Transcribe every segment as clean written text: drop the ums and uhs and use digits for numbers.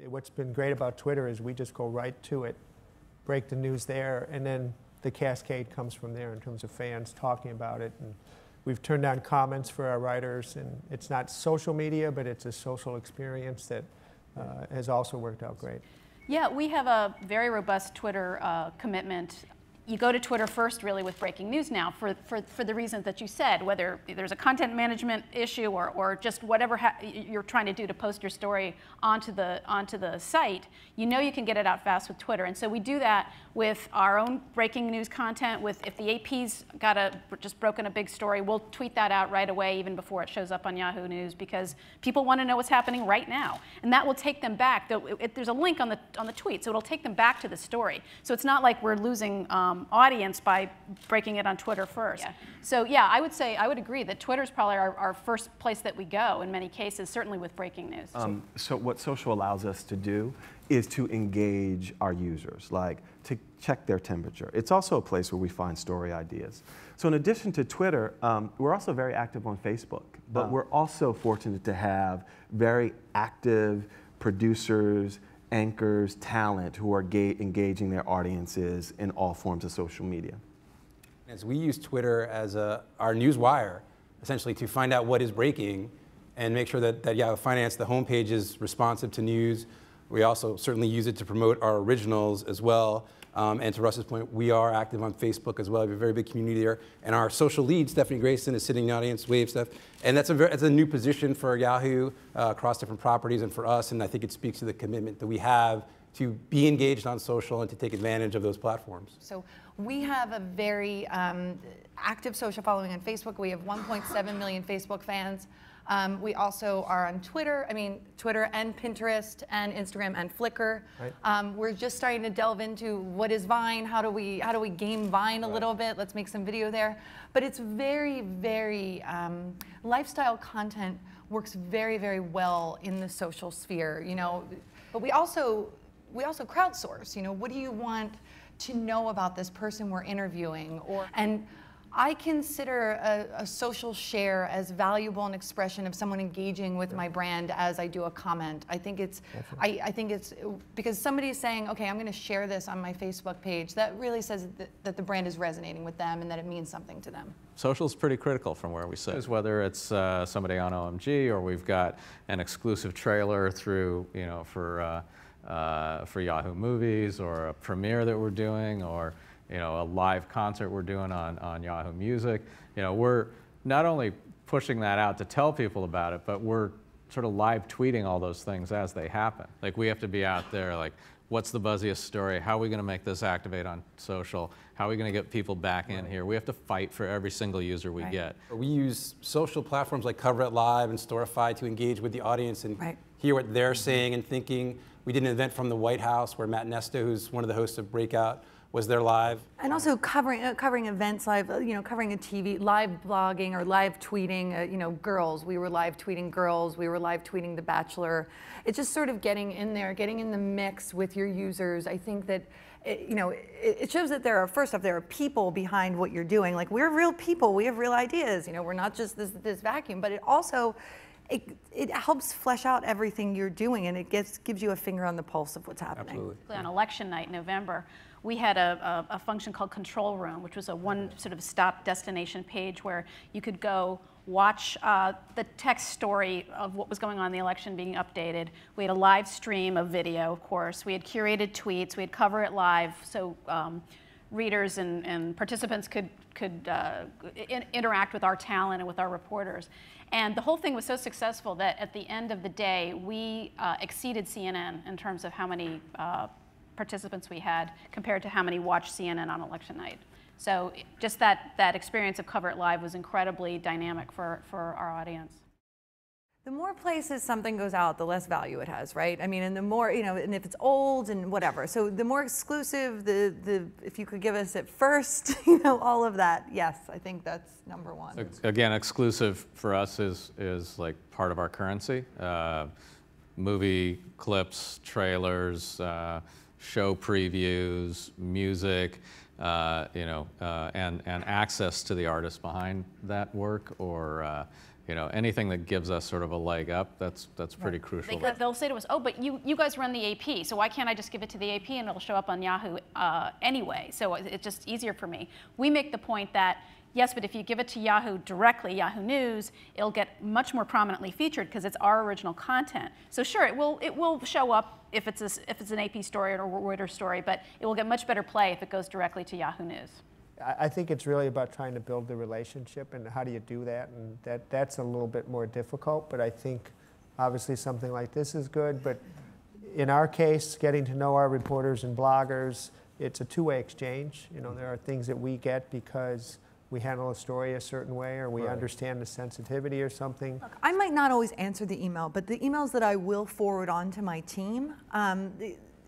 What's been great about Twitter is we just go right to it, break the news there, and then the cascade comes from there in terms of fans talking about it. And we've turned on comments for our writers, and it's not social media, but it's a social experience that has also worked out great. Yeah, we have a very robust Twitter commitment. You go to Twitter first, really, with breaking news now for the reasons that you said, whether there's a content management issue or just whatever you're trying to do to post your story onto the site. You know you can get it out fast with Twitter, and so we do that with our own breaking news content. If the AP's just broken a big story, we'll tweet that out right away, even before it shows up on Yahoo News, because people want to know what's happening right now, and that will take them back. There's a link on the tweet, so it'll take them back to the story. So it's not like we're losing audience by breaking it on Twitter first. Yeah. So yeah, I would agree that Twitter's probably our first place that we go in many cases, certainly with breaking news. So what social allows us to do is to engage our users, like to check their temperature. It's also a place where we find story ideas. So in addition to Twitter, we're also very active on Facebook, but we're also fortunate to have very active producers, anchors, talent who are engaging their audiences in all forms of social media. As we use Twitter as our news wire, essentially, to find out what is breaking and make sure that Yahoo Finance, the homepage, is responsive to news. We also certainly use it to promote our originals as well. And to Russ's point, we are active on Facebook as well. We have a very big community there. And our social lead, Stephanie Grayson, is sitting in the audience, wave stuff. And that's a new position for Yahoo across different properties and for us. And I think it speaks to the commitment that we have to be engaged on social and to take advantage of those platforms. So we have a very active social following on Facebook. We have 1.7 million Facebook fans. We also are on Twitter. I mean, Twitter and Pinterest and Instagram and Flickr. Right. We're just starting to delve into what is Vine. How do we game Vine a little bit? Let's make some video there. But it's very, very lifestyle content works very, very well in the social sphere. You know, but we also crowdsource. You know, what do you want to know about this person we're interviewing? And I consider a social share as valuable an expression of someone engaging with my brand as I do a comment. I think it's, I think it's because somebody is saying, okay, I'm going to share this on my Facebook page. That really says that the brand is resonating with them and that it means something to them. Social is pretty critical from where we sit. Whether it's somebody on OMG or we've got an exclusive trailer through, you know, for Yahoo Movies, or a premiere that we're doing, or you know, a live concert we're doing on Yahoo Music. You know, we're not only pushing that out to tell people about it, but we're sort of live tweeting all those things as they happen. Like, we have to be out there, like, what's the buzziest story? How are we going to make this activate on social? How are we going to get people back in here? We have to fight for every single user we get. We use social platforms like Cover It Live and Storify to engage with the audience and hear what they're saying and thinking. We did an event from the White House where Matt Nesta, who's one of the hosts of Breakout, was there live. And also covering events live, you know, covering a TV, live blogging or live tweeting, you know, Girls. We were live tweeting Girls. We were live tweeting The Bachelor. It's just sort of getting in there, getting in the mix with your users. I think that, you know, it shows that there are, first off, there are people behind what you're doing. Like, we're real people. We have real ideas. You know, we're not just this vacuum, but it also, it helps flesh out everything you're doing, and it gives you a finger on the pulse of what's happening. Absolutely. On election night in November, we had a function called Control Room, which was a one sort of stop destination page where you could go watch the text story of what was going on in the election being updated. We had a live stream of video, of course. We had curated tweets. We had Cover It Live, so readers and participants could interact with our talent and with our reporters. And the whole thing was so successful that at the end of the day, we exceeded CNN in terms of how many participants we had compared to how many watched CNN on election night. So just that experience of Cover It Live was incredibly dynamic for our audience. The more places something goes out, the less value it has, right? I mean, and the more, you know, and if it's old and whatever. So the more exclusive, if you could give us it first, you know, all of that, yes, I think that's number one. Again, exclusive for us is like part of our currency. Movie clips, trailers, show previews, music, and access to the artist behind that work, or anything that gives us sort of a leg up, that's pretty crucial. They'll say to us, oh, but you guys run the AP, so why can't I just give it to the AP and it'll show up on Yahoo anyway? So it's just easier for me. We make the point that, yes, but if you give it to Yahoo directly, Yahoo News, it'll get much more prominently featured because it's our original content. So sure, it will show up if it's an AP story or a Reuters story, but it will get much better play if it goes directly to Yahoo News. I think it's really about trying to build the relationship, and how do you do that, and that's a little bit more difficult, but I think obviously something like this is good. But in our case, getting to know our reporters and bloggers, it's a two-way exchange. There are things that we get because we handle a story a certain way, or we understand the sensitivity or something. Look, I might not always answer the email, but the emails that I will forward on to my team,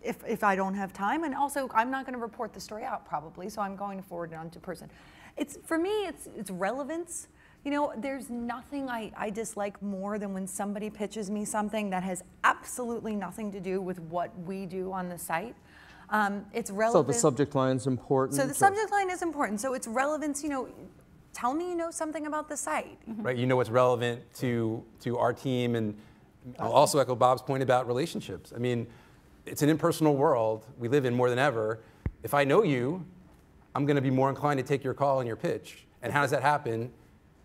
if I don't have time, and also I'm not going to report the story out probably, so I'm going to forward it on to a person. For me, it's relevance. There's nothing I dislike more than when somebody pitches me something that has absolutely nothing to do with what we do on the site. It's relevant. So the subject line is important? So the subject line is important. So it's relevance, tell me you know something about the site. Right, you know what's relevant to our team, and I'll also echo Bob's point about relationships. I mean, it's an impersonal world we live in more than ever. If I know you, I'm going to be more inclined to take your call and your pitch. And how does that happen?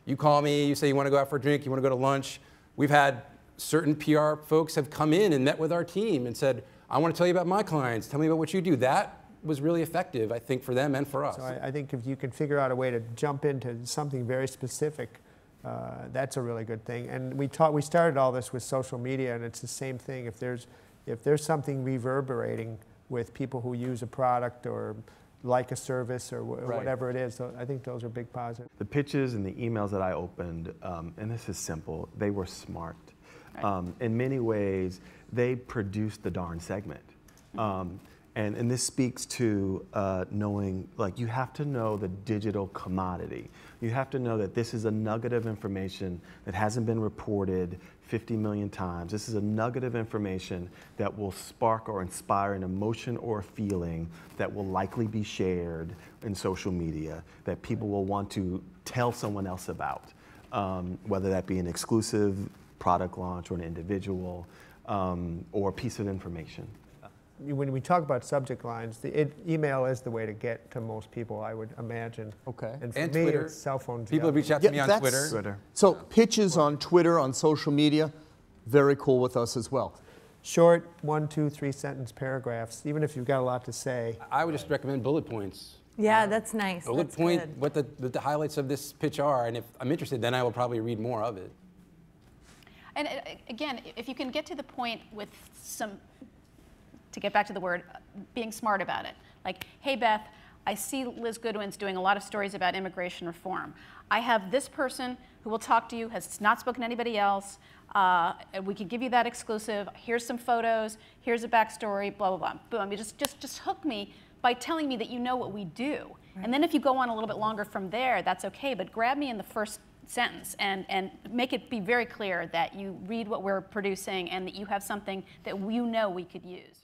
You call me, you say you want to go out for a drink, you want to go to lunch. We've had certain PR folks have come in and met with our team and said, I want to tell you about my clients, tell me about what you do. That was really effective, I think, for them and for us. So I think if you can figure out a way to jump into something very specific, that's a really good thing. And we started all this with social media, and it's the same thing. If there's something reverberating with people who use a product or like a service or whatever it is, I think those are big positives. The pitches and the emails that I opened, and this is simple, they were smart. Right. In many ways, they produced the darn segment. And this speaks to knowing, you have to know the digital commodity. You have to know that this is a nugget of information that hasn't been reported 50 million times. This is a nugget of information that will spark or inspire an emotion or a feeling that will likely be shared in social media, that people will want to tell someone else about, whether that be an exclusive product launch or an individual or a piece of information. When we talk about subject lines, email is the way to get to most people, I would imagine. Okay. And for and me, Twitter. it's cell phones. People have reached out to me on Twitter. So pitches on Twitter, on social media, very cool with us as well. Short 1, 2, 3 sentence paragraphs, even if you've got a lot to say. I would just recommend bullet points. Yeah, that's nice. Bullet That's point good. what the highlights of this pitch are, and if I'm interested, then I will probably read more of it. And again, if you can get to the point with to get back to the word, being smart about it. Like, hey, Beth, I see Liz Goodwin's doing a lot of stories about immigration reform. I have this person who will talk to you, has not spoken to anybody else. We can give you that exclusive. Here's some photos. Here's a backstory, blah, blah, blah. Boom. You just hook me by telling me that you know what we do. Right. And then if you go on a little bit longer from there, that's okay. But grab me in the first sentence and make it be very clear that you read what we're producing and that you have something that you know we could use.